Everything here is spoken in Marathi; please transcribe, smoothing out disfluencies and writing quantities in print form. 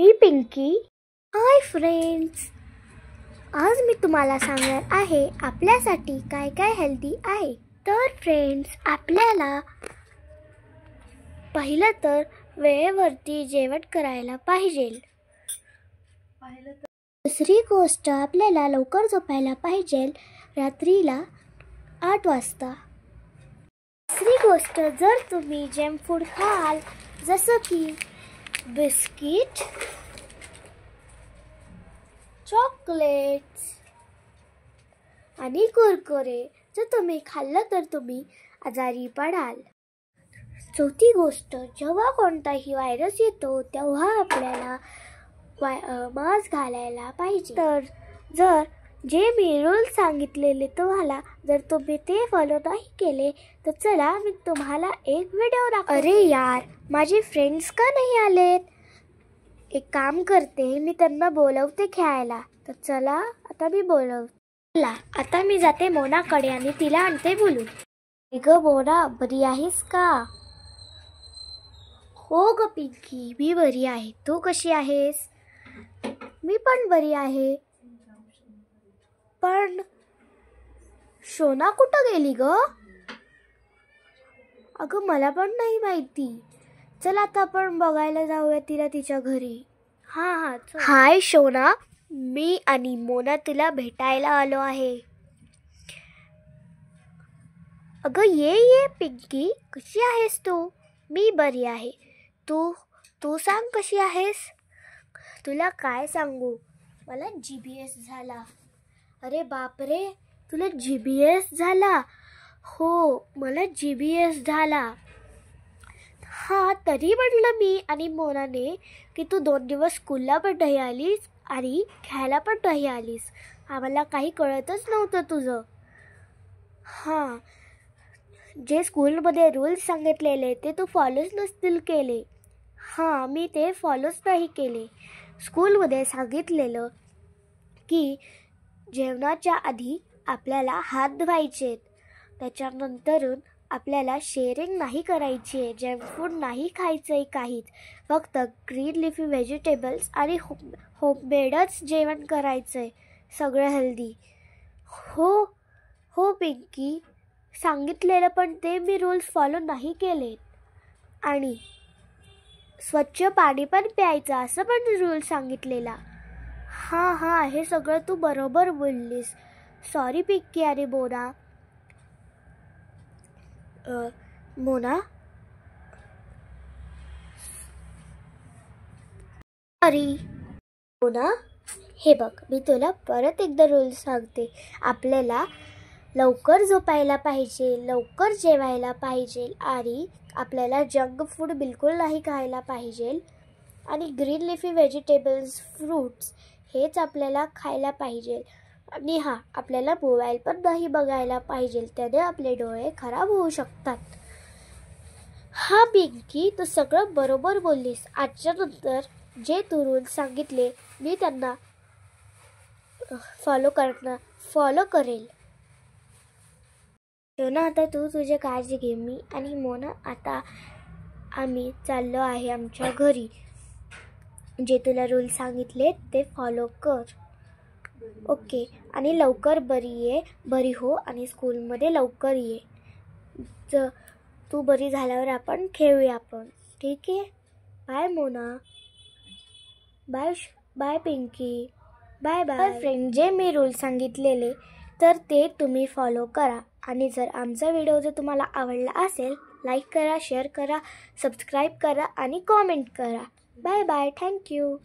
मी पिंकी. हाय फ्रेंड्स, आज मी तुम्हाला सांगणार आहे आपल्यासाठी काय काय हेल्दी आहे. तर फ्रेंड्स, आपल्याला पहिलं तर वेळेवरती जेवण करायला पाहिजे. दुसरी गोष्ट, आपल्याला लवकर झोपायला पाहिजे, रात्रीला 8 वाजता. तिसरी गोष्ट, जर तुम्ही जंक फूड खाल जसं की बिस्किट, चॉकलेट्स आणि कुरकुरे जर तुम्ही खाल्लं तर तुम्ही आजारी पडाल. चौथी गोष्ट, जेव्हा कोणताही व्हायरस येतो तेव्हा आपल्याला मास्क घालायला पाहिजे. तर जर जे मी रूल्स सांगितलेले तुम्हाला जर तुम्ही ते फॉलो नाही केले तर चला मी तुम्हाला एक व्हिडिओ दाखवते. अरे यार, माझे फ्रेंड्स का नाही आलेत? एक काम करते, मी त्यांना बोलवते खेळायला. तर चला आता मी बोलवते. आता मी जाते मोनाकडे आणि तिला आणते बोलून. ग मोना, बरी आहेस का? हो ग पिंकी, मी बरी आहे. तू कशी आहेस? मी पण बरी आहे. पण शोना कुठं गेली ग? अगं मला पण नाही माहिती. चल आता आपण बघायला जाऊया तिला तिच्या घरी. हा. हाय शोना, मी आणि मोना तुला भेटायला आलो आहे. अगं ये पिंकी, कशी आहेस तू? मी बरी आहे. तू सांग कशी आहेस? तुला काय सांगू, मला GBS झाला. अरे बापरे, तुला GBS झाला? हो, मला GBS झाला. हा, तरी म्हटलं मी आणि मोनाने की तू 2 दिवस स्कूलला पण नाही आलीस आणि खेळायला पण नाही आलीस. आम्हाला काही कळतच नव्हतं तुझं. हां, जे स्कूलमध्ये रूल्स सांगितलेले ते तू फॉलोच नसतील केले. हां, मी ते फॉलोच नाही केले. स्कूलमध्ये सांगितलेलं की जेवणाच्या आधी आपल्याला हात धुवायचे, त्याच्यानंतरून आपल्याला शेअरिंग नाही करायची आहे, जंक फूड नाही खायचं आहे काहीच, फक्त ग्रीन लिफी व्हेजिटेबल्स आणि होममेडच जेवण करायचं आहे, सगळं हेल्दी. हो पिंकी, सांगितलेलं पण ते मी रूल्स फॉलो नाही केले. आणि स्वच्छ पाणी पण प्यायचं असं पण रूल सांगितलेला. हां, हे सगळं तू बरोबर बोललीस. सॉरी पिंकी आणि मोना सॉरी मोना. हे बघ, मी तुला परत एकदा रूल्स सांगते. आपल्याला लवकर झोपायला पाहिजे, लवकर जेवायला पाहिजे आणि आपल्याला जंक फूड बिलकुल नाही खायला पाहिजे आणि ग्रीन लिफी व्हेजिटेबल्स, फ्रूट्स हेच आपल्याला खायला पाहिजे. आणि आपल्याला मोबाईल पण नाही बघायला पाहिजे, त्याने आपले डोळे खराब होऊ शकतात. हा पिंकी, तू सगळं बरोबर बोललीस. आजच्या नंतर जे तू रूल्स सांगितले मी त्यांना फॉलो करेल. शोना, आता तू तुझी काळजी घे. मी आणि मोना आता आम्ही चाललो आहे आमच्या घरी. जे तुला रूल्स सांगितले ते फॉलो कर. ओके, आणि लवकर बरी हो आणि स्कूलमध्ये लवकर ये. तू बरी झाल्यावर आपण खेळूया आपण, ठीक आहे? Bye Mona. Bye Pinky. Bye friend, जे मी रूल्स सांगितलेले तर ते तुम्ही फॉलो करा. आणि जर आमचा व्हिडिओ जर तुम्हाला आवडला असेल, लाईक करा, शेअर करा, सबस्क्राईब करा आणि कॉमेंट करा. Bye, thank you.